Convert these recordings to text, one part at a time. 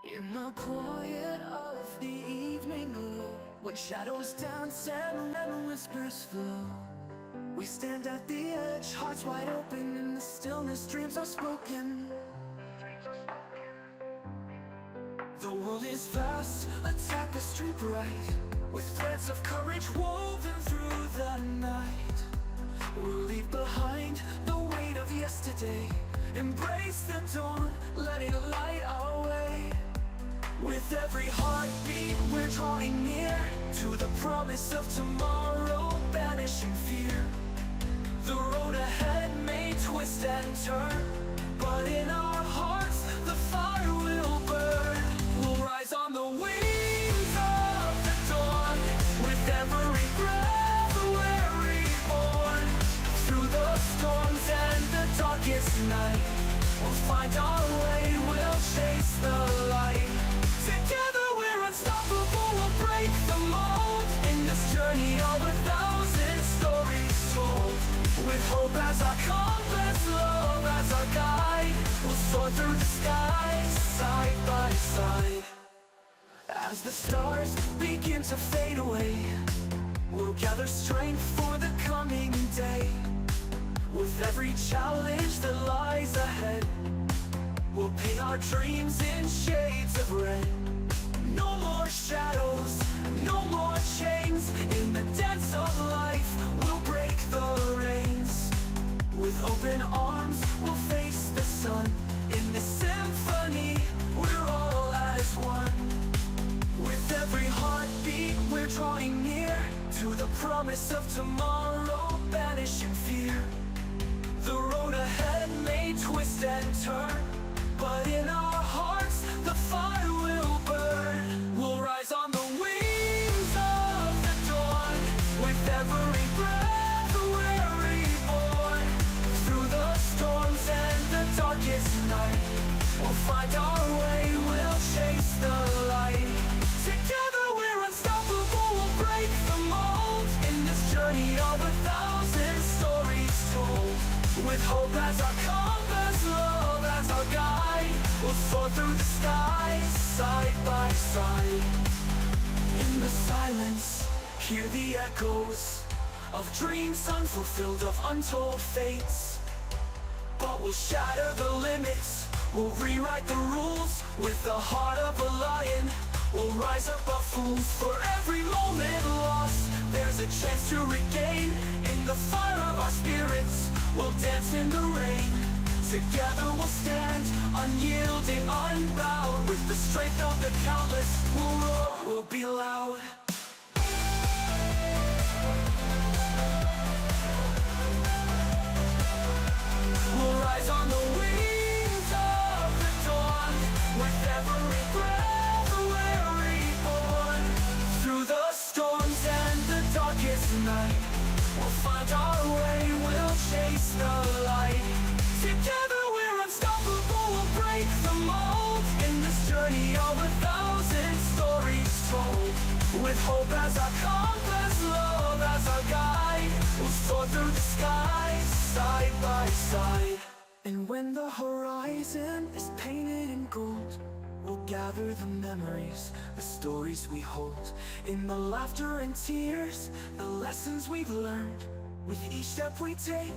In the quiet of the evening glow, when shadows dance and whispers flow, we stand at the edge, hearts wide open. In the stillness, dreams are spoken. The world is vast, a tapestry bright, with threads of courage woven through the night. We'll leave behind the weight of yesterday, embrace the dawn, let it light our way. With every heartbeat we're drawing near to the promise of tomorrow, banishing fear. The road ahead may twist and turn, but in our hearts the fire will burn. We'll rise on the wings of the dawn, with every breath we're reborn. Through the storms and the darkest night, we'll find our way, we'll chase the light. Together we're unstoppable, we'll break the mold. In this journey of 1,000 stories told, with hope as our compass, love as our guide, we'll soar through the skies, side by side. As the stars begin to fade away, we'll gather strength for the coming day. With every challenge that lies ahead, we'll paint our dreams in shades of red. No more shadows, no more chains. In the dance of life, we'll break the reins. With open arms, we'll face the sun. In this symphony, we're all as one. With every heartbeat, we're drawing near to the promise of tomorrow, banishing fear. The road ahead may twist and turn, but in our hearts, the fire will burn. We'll rise on the wings of the dawn, with every breath we're reborn. Through the storms and the darkest night, we'll find our way, we'll chase the light. Together we're unstoppable, we'll break the mold. In this journey of 1,000 stories told, with hope as our compass, love as our guide, we'll soar through the skies, side by side. In the silence, hear the echoes of dreams unfulfilled, of untold fates. But we'll shatter the limits, we'll rewrite the rules. With the heart of a lion, we'll rise above fools. For every moment lost, there's a chance to regain. In the fire of our spirits, we'll dance in the rain. Together we'll stand, unyielding, unbowed. With the strength of the countless, we'll roar, we'll be loud. We'll rise on the wings of the dawn, with every breath we're reborn. Through the storms and the darkest night, we'll find our way, we'll chase the light. Together we're unstoppable, we'll break the mold. In this journey of 1,000 stories told, with hope as our compass, love as our guide, we'll soar through the skies, side by side. And when the horizon is painted in gold, we'll gather the memories, the stories we hold. In the laughter and tears, the lessons we've learned. With each step we take,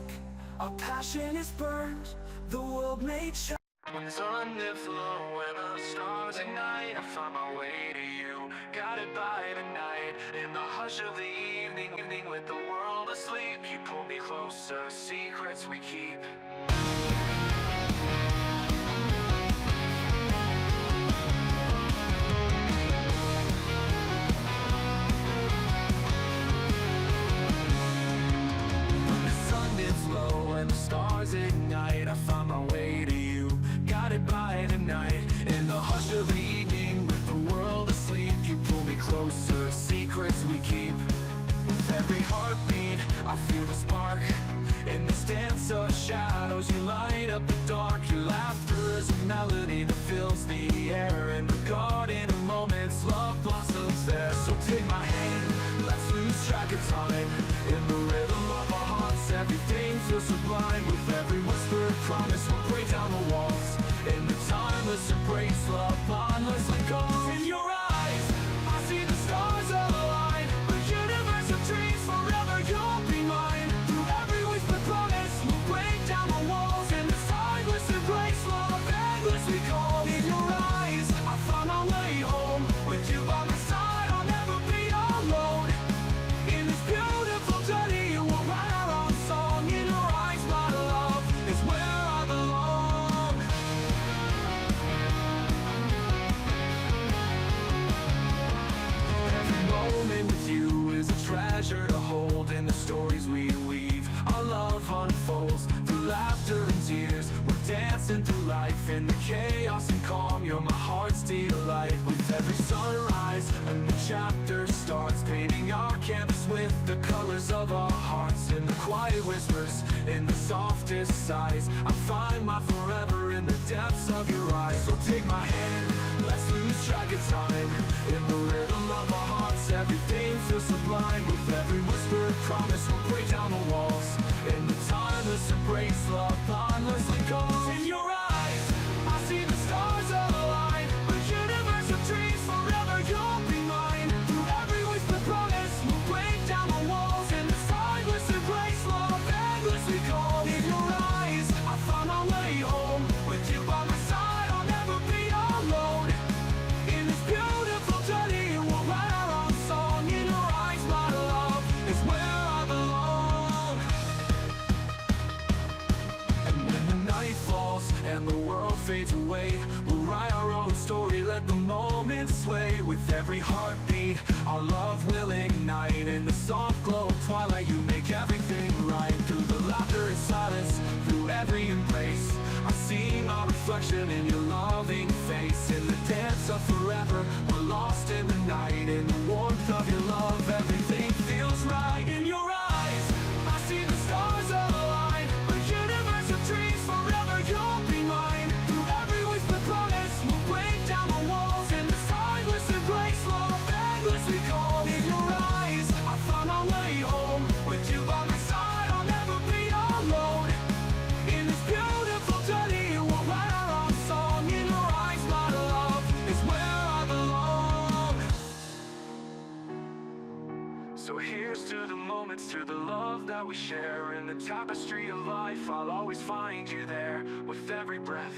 our passion is burned. The world may change. When the sun dips low and the stars ignite, I find my way to you, guided by the night. In the hush of the evening, with the world asleep, you pull me closer, secrets we keep. And the stars ignite, I find my way to you, guided by the night. In the hush of the evening, with the world asleep, you pull me closer, secrets we keep. With every heartbeat, I feel the spark. In this dance of shadows, life. In the chaos and calm, you're my heart's delight. With every sunrise, a new chapter starts, painting our canvas with the colors of our hearts. In the quiet whispers, in the softest sighs, I find my forever in the depths of your eyes. So take my hand, let's lose track of time. In the rhythm of our hearts, everything feels sublime. With every whispered promise, we'll break down the walls. In the timeless embrace, love endlessly calls. In your eyes, I see the stars align. A universe of dreams, forever you'll be mine. Through every whispered promise, we'll break down the walls. In the timeless embrace, love endlessly calls. In your eyes, I found my way home. With you by my side, I'll never be alone. In this beautiful journey, we'll write our own song. In your eyes, my love is where I belong. And when the night falls and the world fades away, we'll write our own story, let the moment sway. With every heartbeat, our love will ignite. In the soft glow of twilight, you make everything right. Through the laughter and silence, through every embrace, I see my reflection in your loving face. In the dance of forever, we're lost in the night. In the warmth of your love, everything feels right. In your eyes, I see the stars align. A universe of dreams, forever you'll be mine. Through every whispered promise, we'll break down the walls. In the timeless embrace, love endlessly calls. In your eyes, I found my way home. With you by my side, I'll never be alone. In this beautiful journey, we'll write our own song. In your eyes, my love is where I belong. So here's to the moments, to the love that we share. In the tapestry of life, I'll always find you there. With every breath,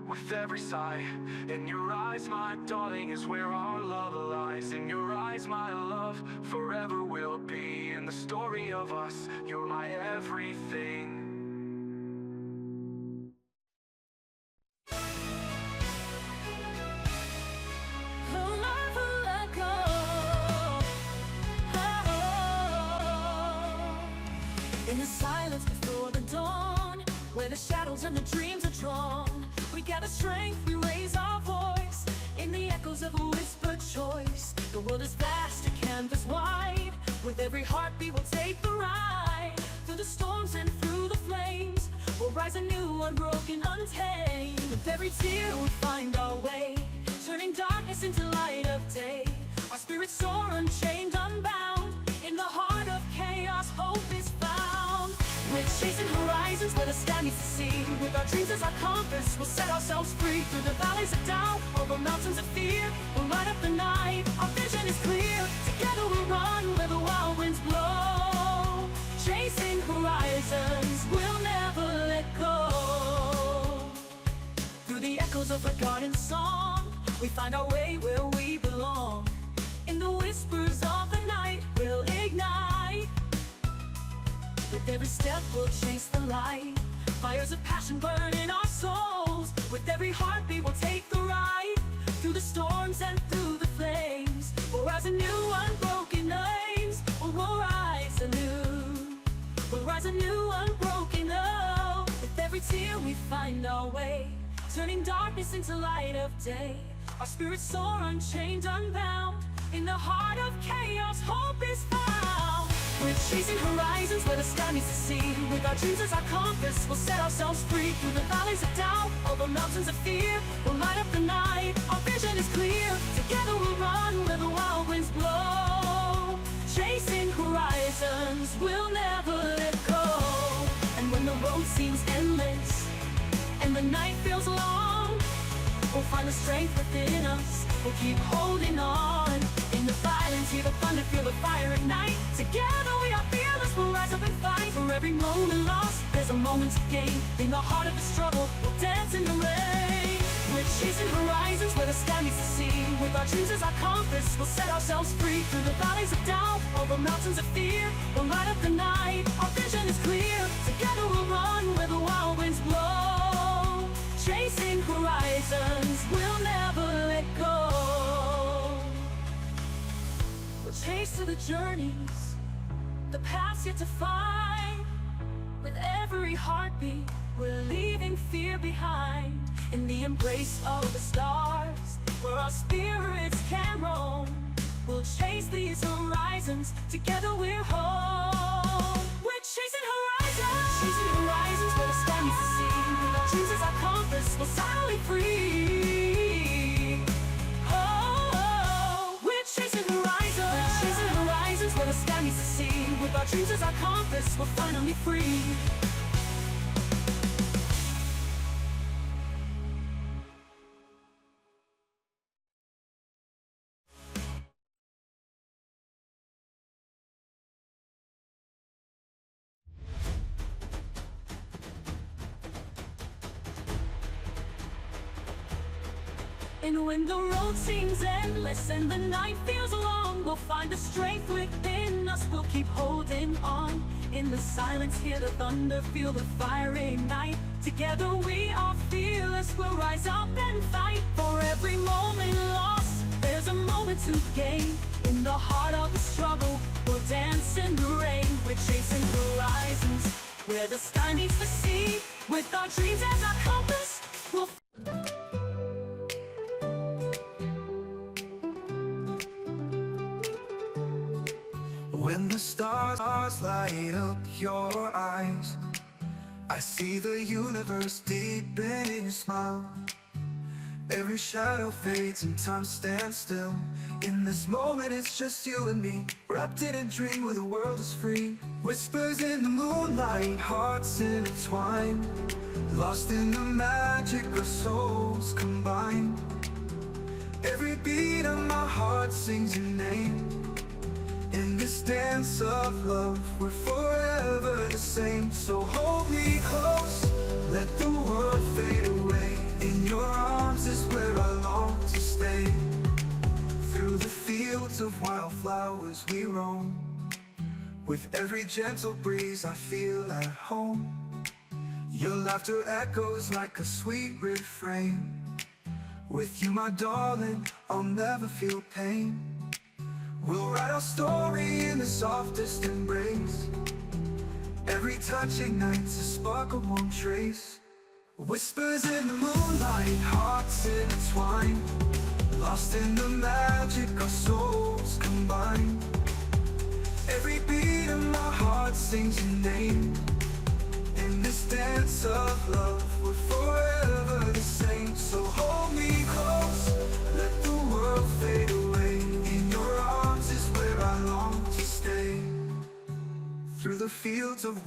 with every sigh. In your eyes, my darling, is where our love lies. In your eyes, my love forever will be. In the story of us, you're my everything. I'll never let go. In the silence before the dawn, where the shadows and the dreams are drawn, we gather strength, we raise our voice. In the echoes of a whispered choice, the world is vast, a canvas wide. With every heartbeat we'll take the ride. Through the storms and through the flames, we'll rise anew, unbroken, untamed. With every tear we'll find our way, turning darkness into light of day. Our spirits soar unchained, unbound. In the heart of chaos, hope is found. We're chasing horizons where the sky meets the sea. With our dreams as our compass, we'll set ourselves free. Through the valleys of doubt, over mountains of fear, we'll light up the night. Our vision is clear. Together we'll run where the wild winds blow. Chasing horizons, we'll never let go. Through the echoes of a garden song, we find our way where we belong. In the whispers of the night, we'll ignite. With every step we'll chase the light. Fires of passion burn in our souls. With every heartbeat we'll take the ride. Through the storms and through the flames, we'll rise anew, unbroken names. We'll rise anew. We'll rise anew, unbroken. Oh, with every tear we find our way, turning darkness into light of day. Our spirits soar unchained, unbound. In the heart of chaos, hope is found. We're chasing horizons where the sky meets the sea. With our dreams as our compass, we'll set ourselves free. Through the valleys of doubt, over mountains of fear, we'll light up the night. Our vision is clear. Together we'll run where the wild winds blow. Chasing horizons, we'll never let go. And when the road seems endless and the night feels long, we'll find the strength within us. We'll keep holding on. In the silence, hear the thunder, feel the fire ignite. Together we are fearless, we'll rise up and fight. For every moment lost, there's a moment to gain. In the heart of the struggle, we'll dance in the rain. We're chasing horizons where the sky meets the sea. With our dreams as our compass, we'll set ourselves free. Through the valleys of doubt, over mountains of fear, we'll light up the night. Our vision is clear. Together we'll run where the wild winds blow. Chasing horizons, we'll never let go. We'll chase through the journeys, the paths yet to find. With every heartbeat, we're leaving fear behind. embrace of the stars, where our spirits can roam. We'll chase these horizons, together we're home. We're chasing horizons, where the sky meets the sea. With our dreams as our compass, we're silently free. Oh, we're chasing horizons, where the sky meets the sea. With our dreams as our compass, we're finally free. And when the road seems endless and the night feels long, we'll find the strength within us, we'll keep holding on. In the silence, hear the thunder, feel the fire ignite. Together we are fearless, we'll rise up and fight. For every moment lost, there's a moment to gain. In the heart of the struggle, we'll dance in the rain. We're chasing horizons, where the sky meets the sea. With our dreams as our compass, we'll When the stars light up your eyes, I see the universe deep in your smile. Every shadow fades and time stands still. In this moment it's just you and me, wrapped in a dream where the world is free. Whispers in the moonlight, hearts intertwined, lost in the magic of souls combined. Every beat of my heart sings your name. In this dance of love, we're forever the same. So hold me close, let the world fade away. In your arms is where I long to stay. Through the fields of wildflowers we roam. With every gentle breeze I feel at home. Your laughter echoes like a sweet refrain. With you, my darling, I'll never feel pain. We'll write our story in the softest embrace. Every touch ignites a spark of warm trace. Whispers in the moonlight, hearts intertwined, lost in the magic of souls combined. Every beat of my heart sings your name. In this dance of love, we're forever the same. So hold me close, let the world fade away. In your arms is where I long to stay. Through the fields of